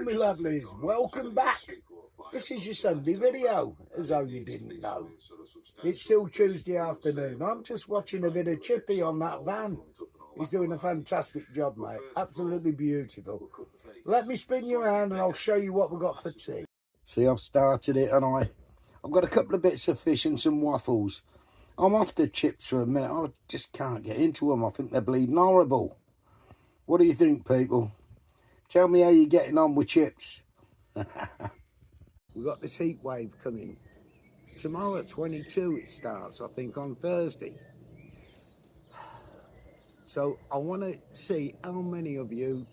Well, my lovelies, welcome back. This is your Sunday video, as though you didn't know. It's still Tuesday afternoon. I'm just watching a bit of Chippy on that van. He's doing a fantastic job, mate. Absolutely beautiful. Let me spin you around and I'll show you what we've got for tea. See, I've started it and I've got a couple of bits of fish and some waffles. I'm off the chips for a minute. I just can't get into them. I think they're bleeding horrible. What do you think, people? Tell me how you're getting on with chips. We've got this heat wave coming. Tomorrow at 22 it starts, I think, on Thursday. So I want to see how many of you,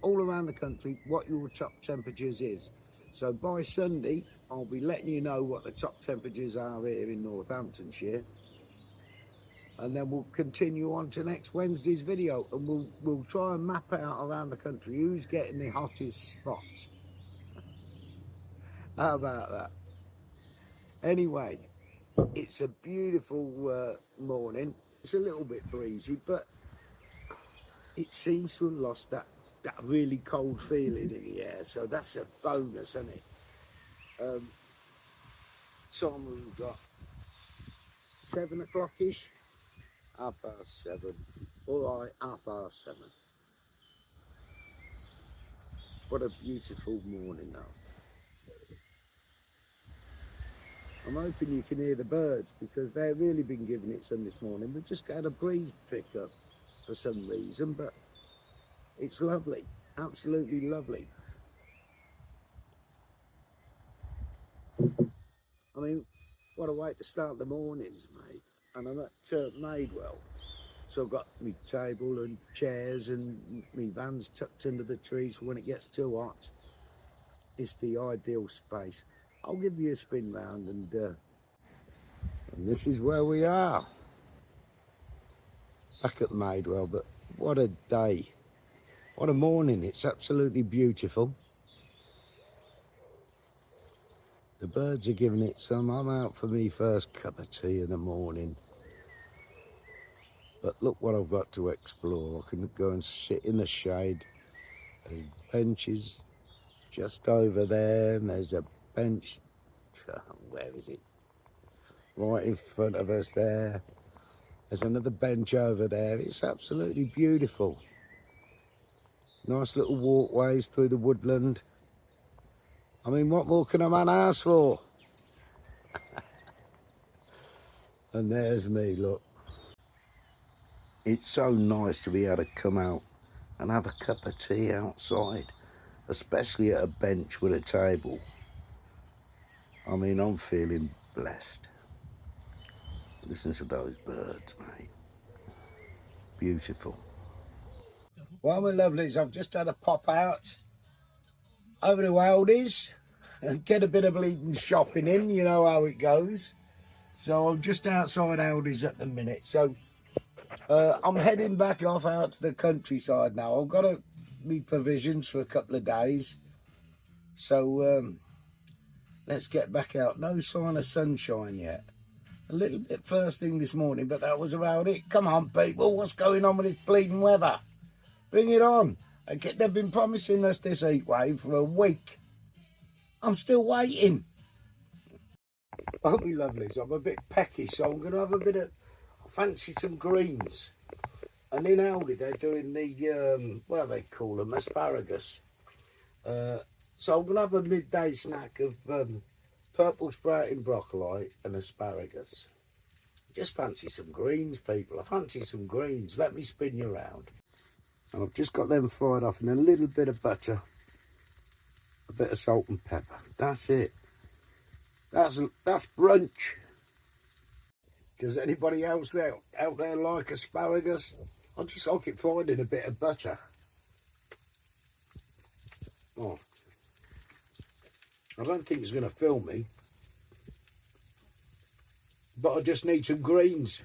all around the country, what your top temperatures is. So by Sunday, I'll be letting you know what the top temperatures are here in Northamptonshire. And then we'll continue on to next Wednesday's video, and we'll try and map out around the country who's getting the hottest spots. How about that? Anyway, it's a beautiful morning. It's a little bit breezy, but it seems to have lost that really cold feeling in the air, so that's a bonus, isn't it? Time we've got 7 o'clock-ish. 7:30. All right, 7:30. What a beautiful morning now. I'm hoping you can hear the birds because they've really been giving it some this morning. We've just got a breeze pick up for some reason, but it's lovely, absolutely lovely. I mean, what a way to start the mornings, mate. And I'm at Maidwell. So I've got my table and chairs and my van's tucked under the trees for when it gets too hot. It's the ideal space. I'll give you a spin round and this is where we are. Back at Maidwell, but what a day. What a morning. It's absolutely beautiful. The birds are giving it some. I'm out for me first cup of tea in the morning. But look what I've got to explore. I can go and sit in the shade. There's benches just over there, and there's a bench, where is it? Right in front of us there. There's another bench over there. It's absolutely beautiful. Nice little walkways through the woodland. I mean, what more can a man ask for? And there's me, look. It's so nice to be able to come out and have a cup of tea outside, especially at a bench with a table. I mean, I'm feeling blessed. Listen to those birds, mate. Beautiful. Well, my lovelies, I've just had a pop out over to Aldi's and get a bit of bleeding shopping in. You know how it goes. So I'm just outside Aldi's at the minute. So I'm heading back off out to the countryside now. I've got to need provisions for a couple of days. So let's get back out. No sign of sunshine yet. A little bit first thing this morning, but that was about it. Come on, people. What's going on with this bleeding weather? Bring it on. They've been promising us this heat wave for a week. I'm still waiting. Oh, my lovelies, I'm a bit pecky, so I'm going to have a bit of... I fancy some greens. And in Aldi, they're doing the, what do they call them, asparagus. So I'm going to have a midday snack of purple sprouting broccoli and asparagus. Just fancy some greens, people. I fancy some greens. Let me spin you around. And I've just got them fried off in a little bit of butter, a bit of salt and pepper. That's it. That's brunch. Does anybody else out there like asparagus? I'll just soak it fried in a bit of butter. Oh, I don't think it's going to fill me, but I just need some greens.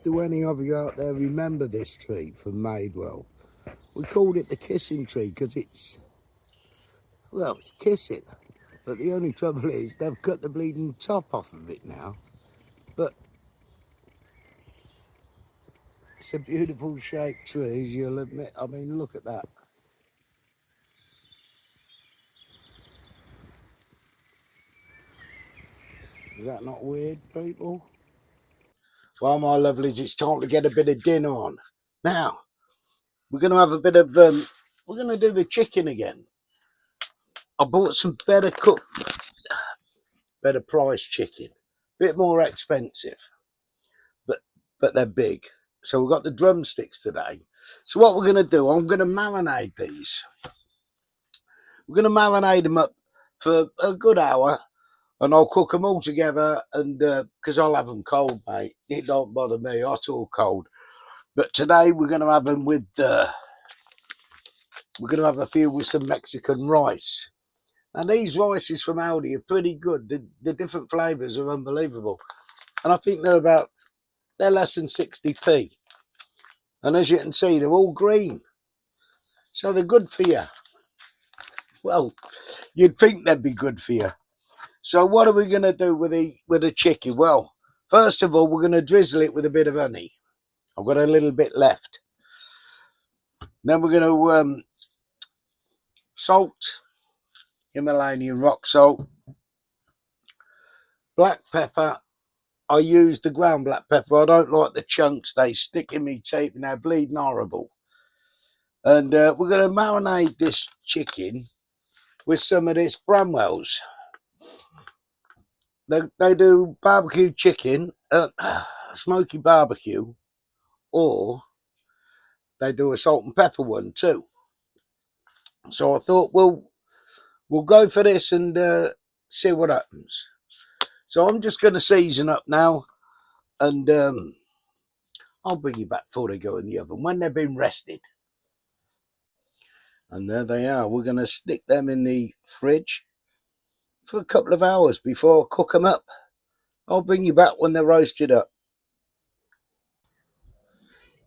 Do any of you out there remember this tree from Maidwell? We called it the kissing tree because it's kissing. But the only trouble is they've cut the bleeding top off of it now. But it's a beautiful shaped tree, as you'll admit. I mean, look at that. Is that not weird, people? Well, my lovelies, it's time to get a bit of dinner on. Now, we're going to have a bit of, we're going to do the chicken again. I bought some better cooked, better priced chicken. Bit more expensive, but they're big. So we've got the drumsticks today. So what we're going to do, I'm going to marinate these. We're going to marinate them up for a good hour, and I'll cook them all together, and because I'll have them cold, mate. It don't bother me, hot or cold. But today we're going to have them with, we're going to have a few with some Mexican rice. And these rices from Aldi are pretty good. The different flavours are unbelievable. And I think they're less than 60p. And as you can see, they're all green. So they're good for you. Well, you'd think they'd be good for you. So what are we going to do with the chicken? Well, first of all, we're going to drizzle it with a bit of honey. I've got a little bit left. Then we're going to salt, Himalayan rock salt, black pepper. I use the ground black pepper. I don't like the chunks. They stick in me teeth and they're bleeding horrible. And we're going to marinate this chicken with some of this Vanlife. They do barbecue chicken, smoky barbecue, or they do a salt and pepper one too. So I thought we'll go for this and see what happens. So I'm just going to season up now, and I'll bring you back before they go in the oven when they've been rested. And there they are. We're going to stick them in the fridge for a couple of hours before I cook them up. I'll bring you back when they're roasted up.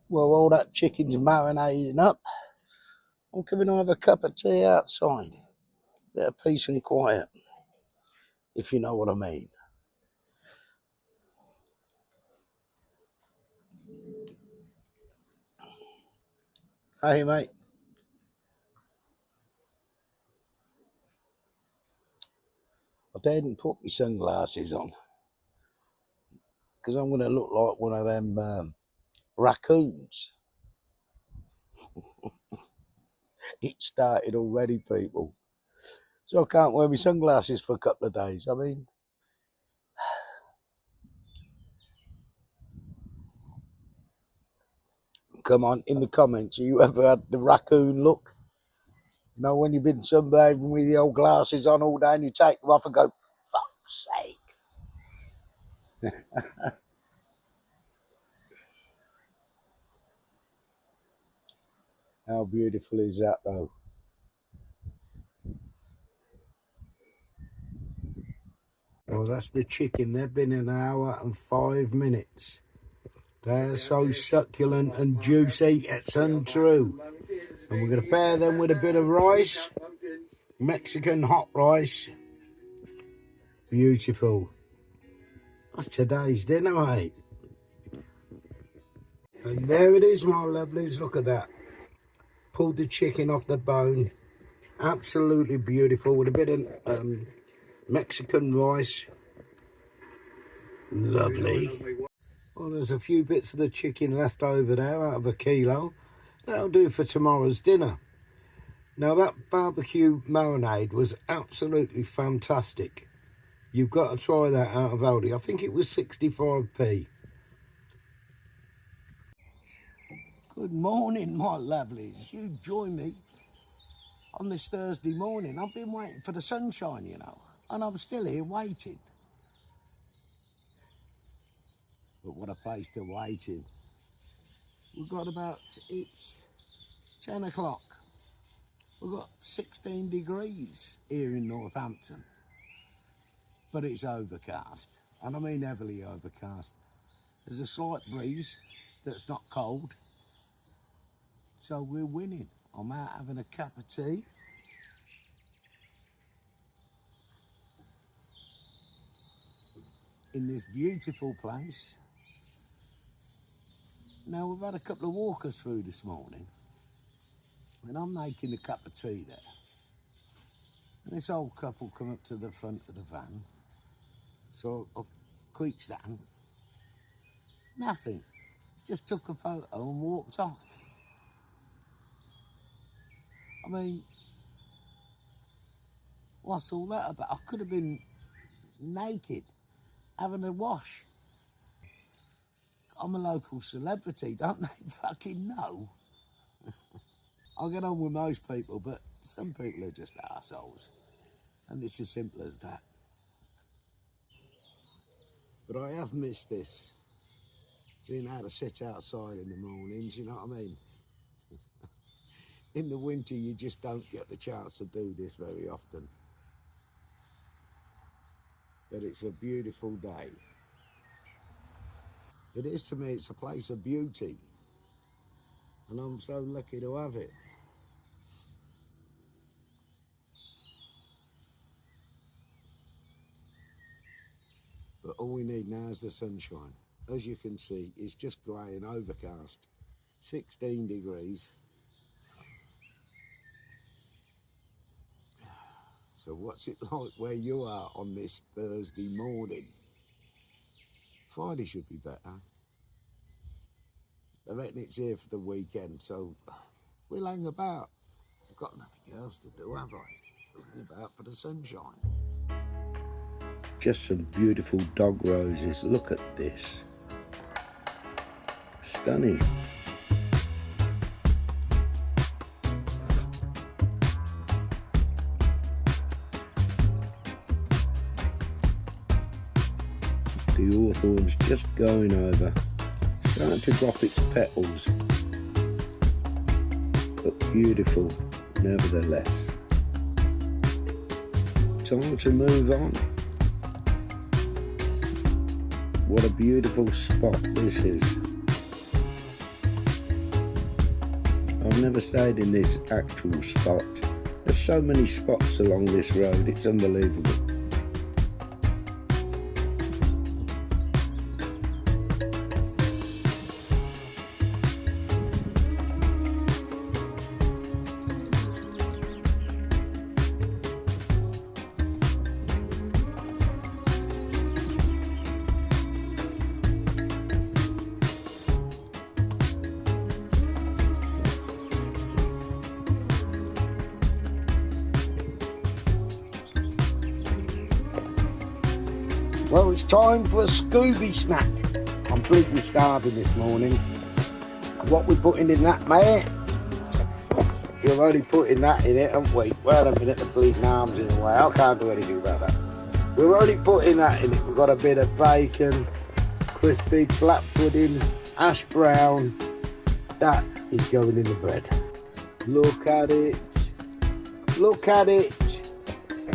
Well, all that chicken's marinating up. I'm coming to have a cup of tea outside. Bit of peace and quiet, if you know what I mean. Hey, mate. I didn't put my sunglasses on because I'm going to look like one of them raccoons. It started already, people. So I can't wear my sunglasses for a couple of days. I mean, come on, in the comments, you ever had the raccoon look? You know, when you've been sunbathing with the old glasses on all day and you take them off and go, fuck's sake. How beautiful is that, though? Well, that's the chicken. They've been an hour and 5 minutes. They're so succulent and juicy, it's untrue. And we're going to pair them with a bit of rice, Mexican hot rice. Beautiful. That's today's dinner, mate. And there it is, my lovelies. Look at that. Pulled the chicken off the bone. Absolutely beautiful with a bit of Mexican rice. Lovely. Well, there's a few bits of the chicken left over there out of a kilo. That'll do for tomorrow's dinner. Now, that barbecue marinade was absolutely fantastic. You've got to try that out of Aldi. I think it was 65p. Good morning, my lovelies. You join me on this Thursday morning. I've been waiting for the sunshine, you know, and I'm still here waiting. But what a place to wait in. We've got it's 10 o'clock. We've got 16 degrees here in Northampton. But it's overcast, and I mean heavily overcast. There's a slight breeze that's not cold, so we're winning. I'm out having a cup of tea. In this beautiful place. Now, we've had a couple of walkers through this morning, and I'm making a cup of tea there. And this old couple come up to the front of the van, So I creaked that and nothing. Just took a photo and walked off. I mean, what's all that about? I could have been naked, having a wash. I'm a local celebrity, don't they fucking know? I get on with most people, but some people are just arseholes. And it's as simple as that. But I have missed this. Being able to sit outside in the mornings, you know what I mean? In the winter, you just don't get the chance to do this very often. But it's a beautiful day. It is to me, it's a place of beauty. And I'm so lucky to have it. But all we need now is the sunshine. As you can see, it's just grey and overcast. 16 degrees. So what's it like where you are on this Thursday morning? Friday should be better. I reckon it's here for the weekend, so we'll hang about. I've got nothing else to do, have I? Hang about for the sunshine. Just some beautiful dog roses. Look at this. Stunning. The hawthorn's just going over, starting to drop its petals, but beautiful nevertheless. Time to move on. What a beautiful spot this is. I've never stayed in this actual spot. There's so many spots along this road, it's unbelievable. Well, it's time for a Scooby snack. I'm completely starving this morning. What we're putting in that, mate? We're only putting that in it, haven't we? Wait a minute, the bleeding arm's in the way. I can't do anything about that. We're only putting that in it. We've got a bit of bacon, crispy black pudding, hash brown. That is going in the bread. Look at it. Look at it.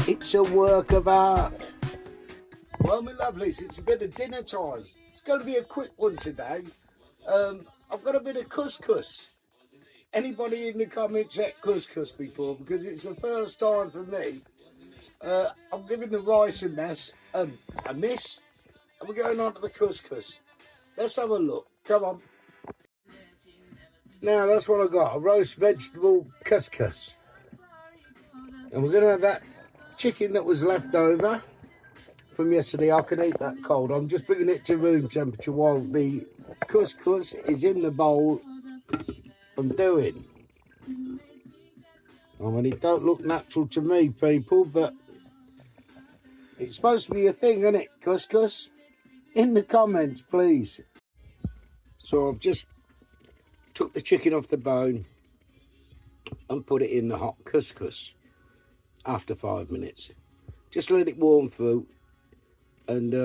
It's a work of art. Well, my lovelies, it's a bit of dinner time. It's going to be a quick one today. I've got a bit of couscous. Anybody in the comments ate couscous before? Because it's the first time for me. I'm giving the rice a miss, and we're going on to the couscous. Let's have a look. Come on. Now, that's what I got. A roast vegetable couscous. And we're going to have that chicken that was left over from yesterday. I can eat that cold. I'm just bringing it to room temperature while the couscous is in the bowl I'm doing. I mean, it don't look natural to me, people, but it's supposed to be a thing, isn't it, couscous? In the comments, please. So I've just took the chicken off the bone and put it in the hot couscous after 5 minutes. Just let it warm through. And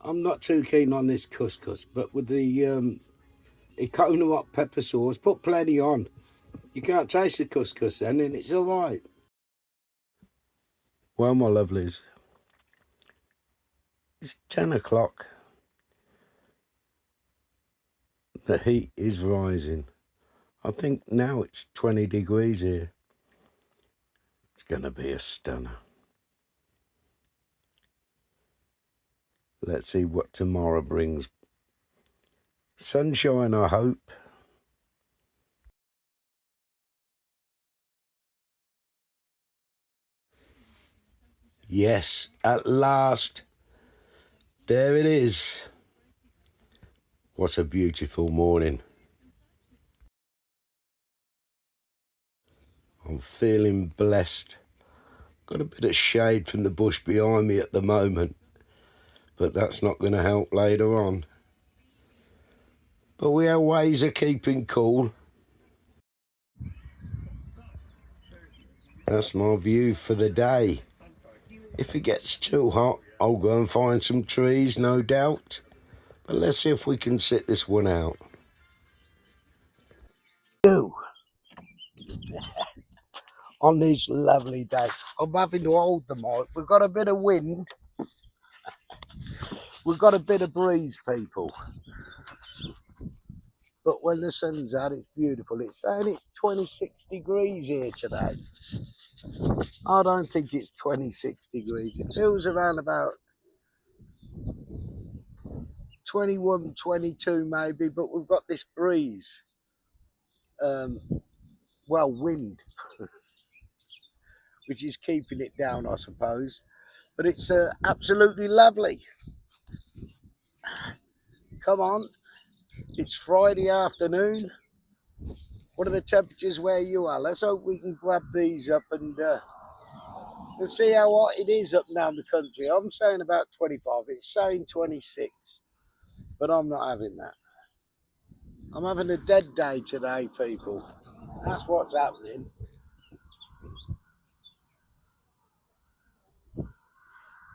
I'm not too keen on this couscous, but with the Icona hot pepper sauce, put plenty on. You can't taste the couscous then, and it's all right. Well, my lovelies, it's 10 o'clock. The heat is rising. I think now it's 20 degrees here. It's going to be a stunner. Let's see what tomorrow brings. Sunshine, I hope. Yes, at last. There it is. What a beautiful morning. I'm feeling blessed. Got a bit of shade from the bush behind me at the moment, but that's not going to help later on. But we have ways of keeping cool. That's my view for the day. If it gets too hot, I'll go and find some trees, no doubt. But let's see if we can sit this one out. On this lovely day, I'm having to hold the mic. We've got a bit of wind. We've got a bit of breeze, people. But when the sun's out, it's beautiful. It's saying it's 26 degrees here today. I don't think it's 26 degrees. It feels around about 21, 22 maybe, but we've got this breeze. Wind, which is keeping it down, I suppose. But it's absolutely lovely. Come on. It's Friday afternoon. What are the temperatures where you are? Let's hope we can grab these up and see how hot it is up and down the country. I'm saying about 25. It's saying 26. But I'm not having that. I'm having a dead day today, people. That's what's happening.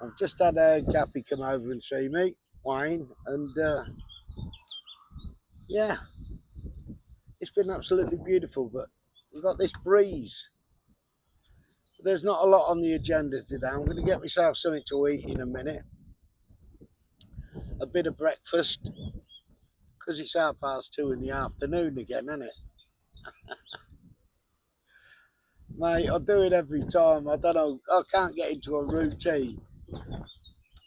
I've just had Gappy come over and see me, Wayne, and yeah, it's been absolutely beautiful, but we've got this breeze. There's not a lot on the agenda today. I'm going to get myself something to eat in a minute. A bit of breakfast, because it's 2:30 in the afternoon again, isn't it? Mate, I do it every time. I don't know, I can't get into a routine.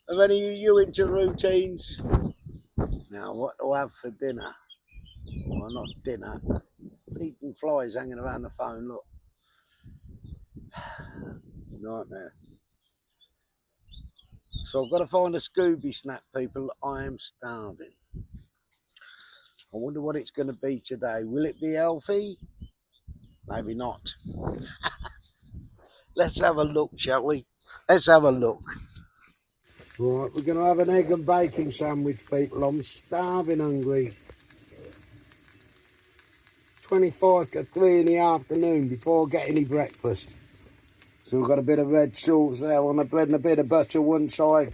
Are any of you into routines? Now, what do I have for dinner? Well, not dinner. Eating flies hanging around the phone, look. Nightmare. So I've got to find a Scooby snack, people. I am starving. I wonder what it's going to be today. Will it be healthy? Maybe not. Let's have a look, shall we? Let's have a look. Right, we're going to have an egg and bacon sandwich, people. I'm starving hungry. 25 to 3 in the afternoon before I get any breakfast. So we've got a bit of red sauce there on the bread and a bit of butter one side.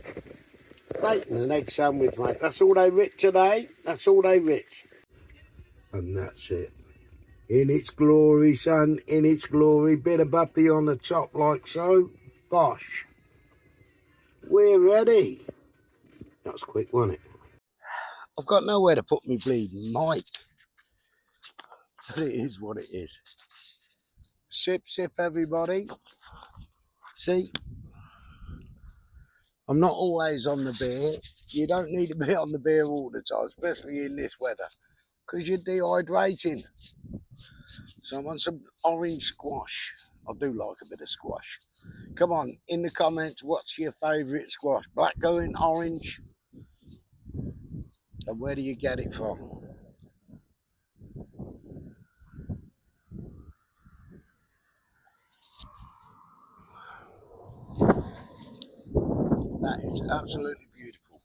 Bacon and egg sandwich, mate. That's all they writ today. That's all they writ. And that's it. In its glory, son. In its glory. Bit of buppy on the top like so. Bosh. We're ready. That was quick, wasn't it? I've got nowhere to put me bleeding mic. But it is what it is. Sip, sip, everybody. See? I'm not always on the beer. You don't need to be on the beer all the time, especially in this weather, because you're dehydrating. So I'm on some orange squash. I do like a bit of squash. Come on, in the comments, what's your favourite squash? Blackcurrant, orange? And where do you get it from? That is absolutely beautiful.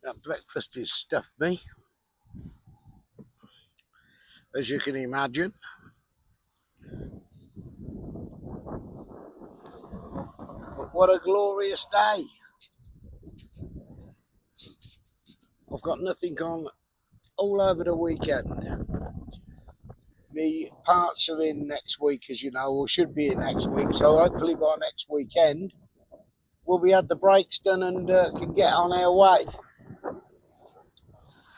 That breakfast has stuffed me, as you can imagine. But what a glorious day. I've got nothing on all over the weekend. The parts are in next week, as you know, or should be in next week. So hopefully by next weekend, we'll be had the brakes done and can get on our way.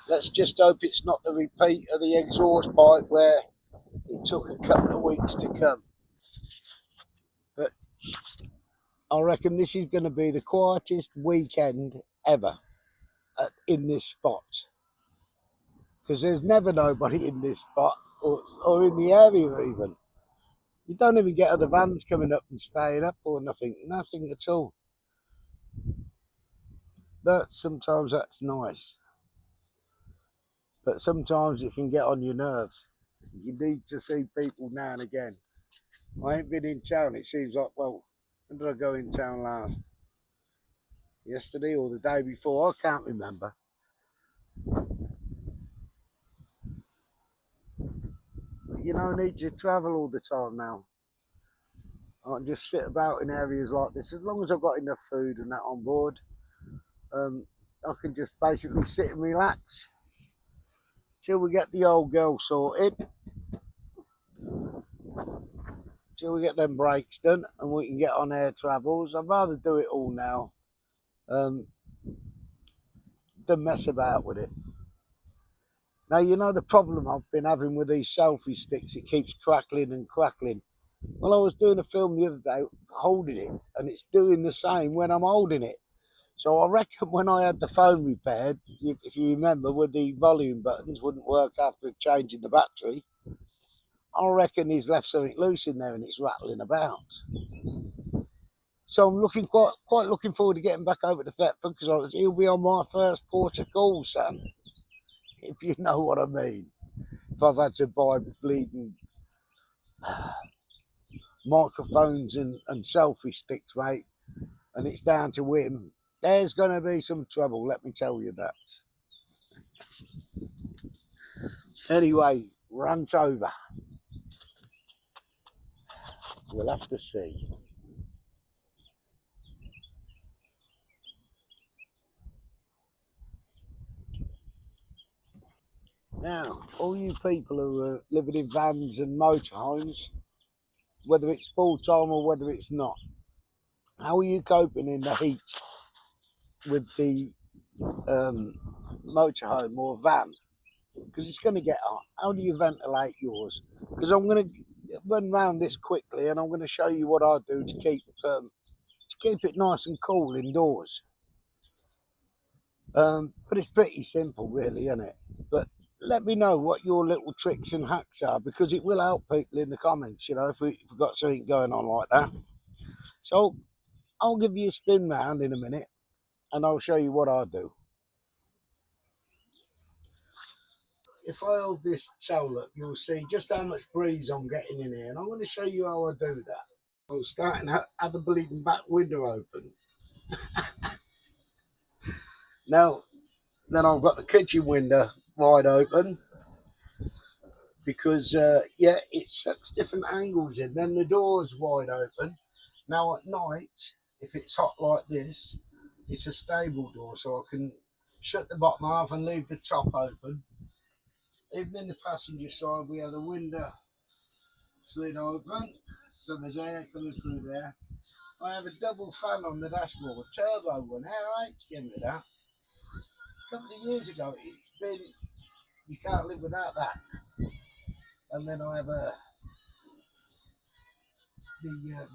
Let's just hope it's not the repeat of the exhaust pipe where it took a couple of weeks to come. But I reckon this is going to be the quietest weekend ever in this spot. Because there's never nobody in this spot or in the area even. You don't even get other vans coming up and staying up or nothing. Nothing at all. But sometimes that's nice. But sometimes it can get on your nerves. You need to see people now and again. I ain't been in town. It seems like, well, when did I go in town last? Yesterday or the day before? I can't remember. But you don't need to travel all the time now. I can just sit about in areas like this. As long as I've got enough food and that on board, I can just basically sit and relax till we get the old girl sorted, till we get them breaks done and we can get on air travels. I'd rather do it all now than mess about with it. Now, you know the problem I've been having with these selfie sticks, it keeps crackling and crackling. Well, I was doing a film the other day holding it, and it's doing the same when I'm holding it. So I reckon when I had the phone repaired, if you remember, with the volume buttons wouldn't work after changing the battery, I reckon he's left something loose in there and it's rattling about. So I'm quite looking forward to getting back over to Thetford because he'll be on my first port of call, son, if you know what I mean. If I've had to buy bleeding microphones and selfie sticks, mate, and it's down to him, there's going to be some trouble, let me tell you that. Anyway, rant over. We'll have to see. Now, all you people who are living in vans and motorhomes, whether it's full-time or whether it's not, how are you coping in the heat with the motorhome or van? Because it's going to get hot. How do you ventilate yours? Because I'm going to run round this quickly and I'm going to show you what I do to keep it nice and cool indoors. But it's pretty simple, really, isn't it? But let me know what your little tricks and hacks are, because it will help people in the comments, you know, if we've got something going on like that. So I'll give you a spin round in a minute and I'll show you what I do. If I hold this towel up, you'll see just how much breeze I'm getting in here, and I'm going to show you how I do that. I'm starting to have the bleeding back window open. Now, then I've got the kitchen window wide open because, yeah, it sucks different angles in. Then the door's wide open. Now at night, if it's hot like this, it's a stable door, so I can shut the bottom half and leave the top open. Even in the passenger side, we have the window slid open, so there's air coming through there. I have a double fan on the dashboard, a turbo one. How I hate to get rid of that. A couple of years ago, it's been, you can't live without that. And then I have the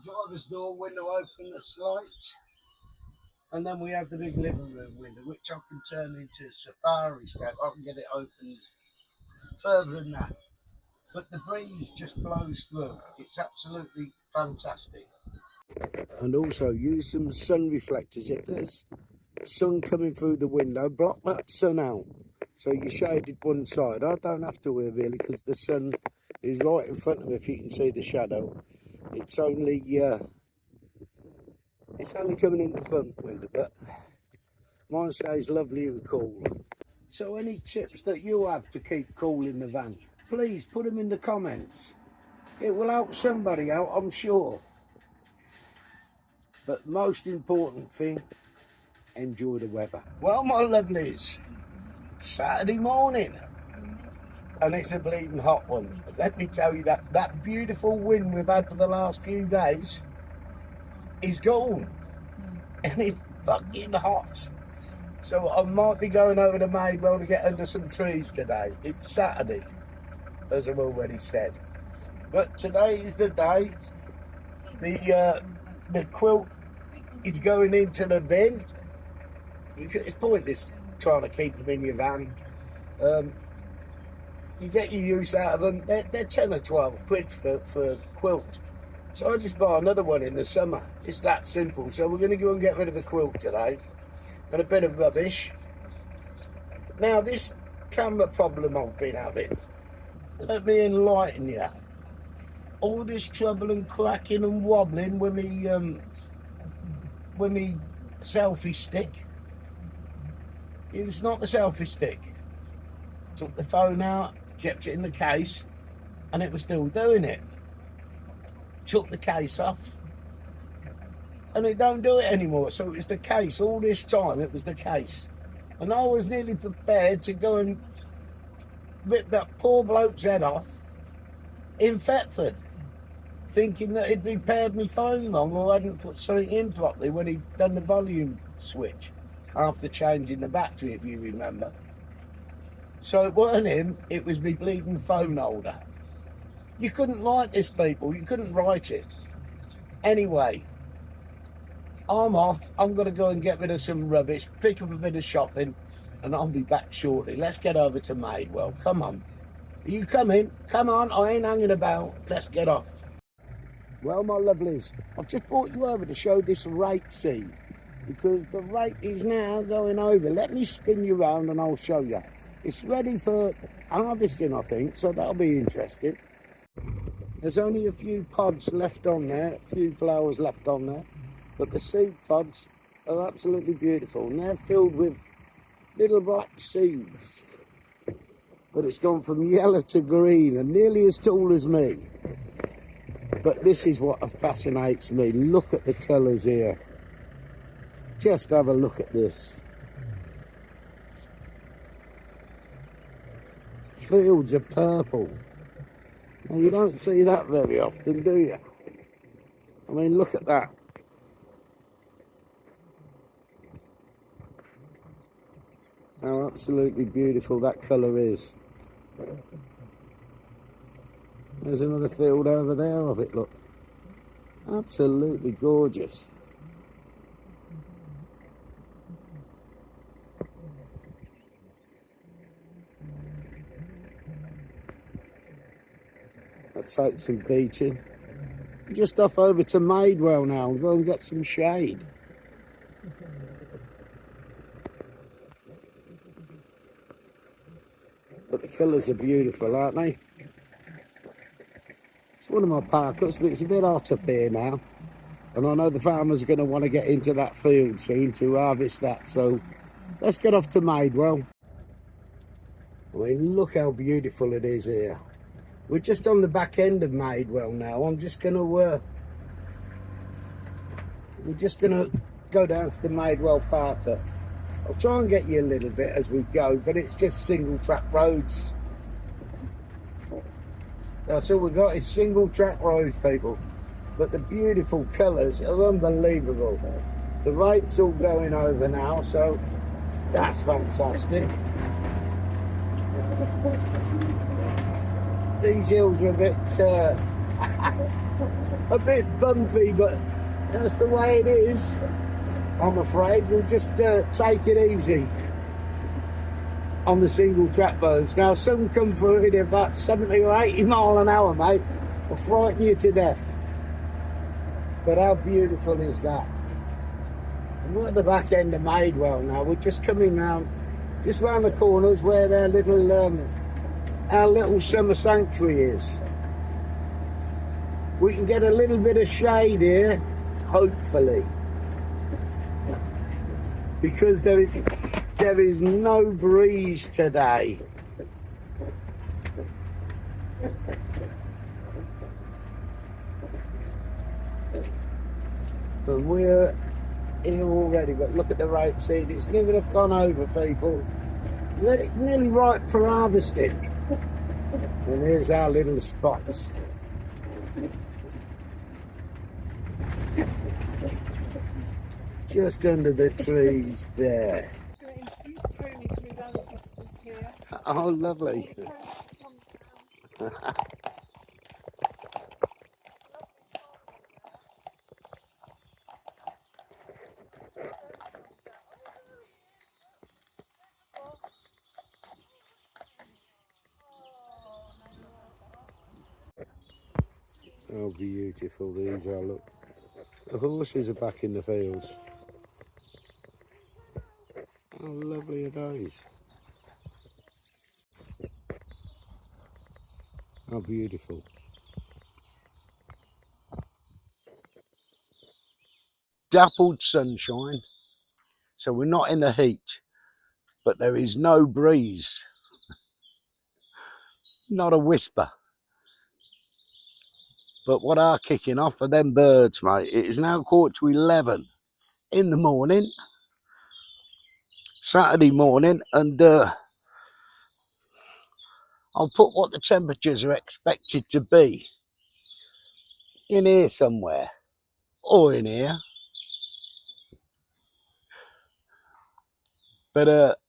driver's door window open, the slight. And then we have the big living room window, which I can turn into safari scape. I can get it open further than that. But the breeze just blows through. It's absolutely fantastic. And also use some sun reflectors. If there's sun coming through the window, block that sun out. So you shaded one side. I don't have to wear really because the sun is right in front of me. If you can see the shadow, it's only coming in the front window, but mine stays lovely and cool. So any tips that you have to keep cool in the van, please put them in the comments. It will help somebody out, I'm sure. But most important thing, enjoy the weather. Well, my lovelies, Saturday morning, and it's a bleeding hot one. Let me tell you that beautiful wind we've had for the last few days is gone, and it's fucking hot. So I might be going over to Maidwell to get under some trees today. It's Saturday, as I've already said. But today is the day. The quilt is going into the bin. It's pointless trying to keep them in your van. you get your use out of them. They're 10 or 12 quid for a quilt. So I just buy another one in the summer. It's that simple. So we're going to go and get rid of the quilt today. And a bit of rubbish. Now this camera problem I've been having, let me enlighten you. All this trouble and cracking and wobbling with me selfie stick. It's not the selfie stick. Took the phone out, kept it in the case, and it was still doing it. Took the case off, and it don't do it anymore. So it was the case. All this time it was the case. And I was nearly prepared to go and rip that poor bloke's head off in Thetford, thinking that he'd repaired my phone wrong or hadn't put something in properly when he'd done the volume switch after changing the battery, if you remember. So it weren't him, it was me bleeding phone holder. You couldn't write this, people, you couldn't write it. Anyway, I'm off. I'm going to go and get rid of some rubbish, pick up a bit of shopping, and I'll be back shortly. Let's get over to Maidwell. Come on. Are you coming? Come on, I ain't hanging about. Let's get off. Well, my lovelies, I've just brought you over to show this rape scene, because the rape is now going over. Let me spin you around and I'll show you. It's ready for harvesting, I think, so that'll be interesting. There's only a few pods left on there, a few flowers left on there, but the seed pods are absolutely beautiful, and they're filled with little black seeds. But it's gone from yellow to green and nearly as tall as me. But this is what fascinates me. Look at the colours here. Just have a look at this. Fields of purple. Now, you don't see that very often, do you? I mean, look at that. How absolutely beautiful that colour is. There's another field over there of it, look. Absolutely gorgeous. I'll take some beating. Just off over to Maidwell now and go and get some shade. But the colours are beautiful, aren't they? It's one of my park-ups, but it's a bit hot up here now. And I know the farmers are going to want to get into that field soon to harvest that. So let's get off to Maidwell. I mean, look how beautiful it is here. We're just on the back end of Maidwell now. We're just going to go down to the Maidwell Park-up. I'll try and get you a little bit as we go, but it's just single track roads. That's all we got is single track roads, people. But the beautiful colours are unbelievable. The rape's all going over now, so that's fantastic. These hills are a bit bumpy, but that's the way it is. I'm afraid we'll just take it easy on the single track roads. Now, some come through it about 70 or 80 mile an hour, mate. Will frighten you to death. But how beautiful is that? And we're at the back end of Maidwell now. We're just coming round, just round the corners where their little, our little summer sanctuary is. We can get a little bit of shade here, hopefully. Because there is no breeze today. But we're here already, but look at the rapeseed. It's never have gone over, people. Nearly ripe for harvesting. And here's our little spots. Just under the trees there. Oh, lovely. How beautiful these are, look. The horses are back in the fields. How lovely are those? How beautiful. Dappled sunshine, so we're not in the heat, but there is no breeze. Not a whisper. But what are kicking off are them birds, mate. It is now 11:15 in the morning, Saturday morning, and I'll put what the temperatures are expected to be in here somewhere, or in here. But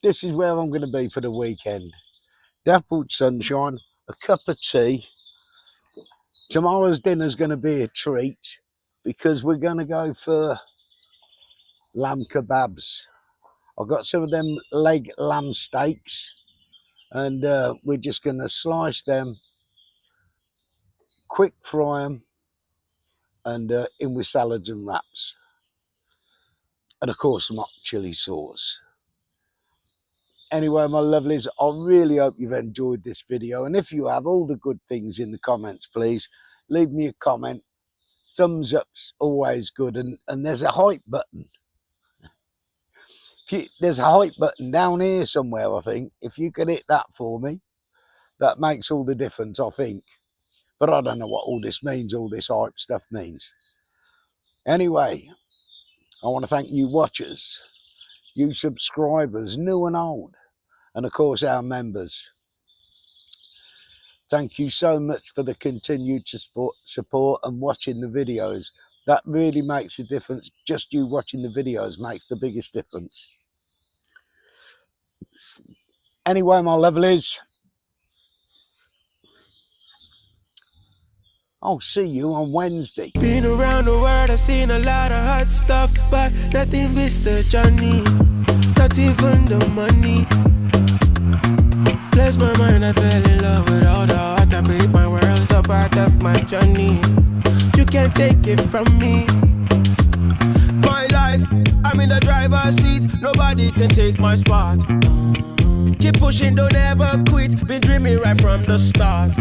this is where I'm going to be for the weekend. Dappled sunshine, a cup of tea. Tomorrow's dinner's going to be a treat because we're going to go for lamb kebabs. I've got some of them leg lamb steaks, and we're just going to slice them, quick fry them, and in with salads and wraps. And of course, some hot chili sauce. Anyway, my lovelies, I really hope you've enjoyed this video. And if you have, all the good things in the comments, please. Leave me a comment. Thumbs up's always good. And there's a hype button. There's a hype button down here somewhere, I think. If you could hit that for me, that makes all the difference, I think. But I don't know what all this means, all this hype stuff means. Anyway, I want to thank you watchers, you subscribers, new and old, and of course our members. Thank you so much for the continued support and watching the videos. That really makes a difference. Just you watching the videos makes the biggest difference. Anyway, my lovelies, I'll see you on Wednesday. Been around the world, I've seen a lot of hot stuff, but nothing beats the journey, not even the money. Bless my mind, I fell in love with all the heart. I made my world's a part of my journey. You can't take it from me. My life, I'm in the driver's seat. Nobody can take my spot. Keep pushing, don't ever quit. Been dreaming right from the start.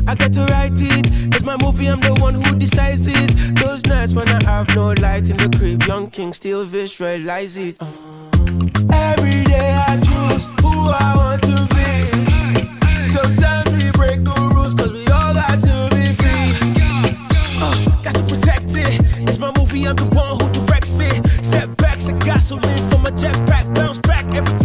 I get to write it. It's my movie, I'm the one who decides it. Those nights when I have no light in the crib, young king still visualize it. Every day I choose who I want to be. Sometimes we break the rules, cause we all got to be free. Got to protect it. It's my movie, I'm the one who directs it. Setbacks, I got so many for my jetpack. Bounce back every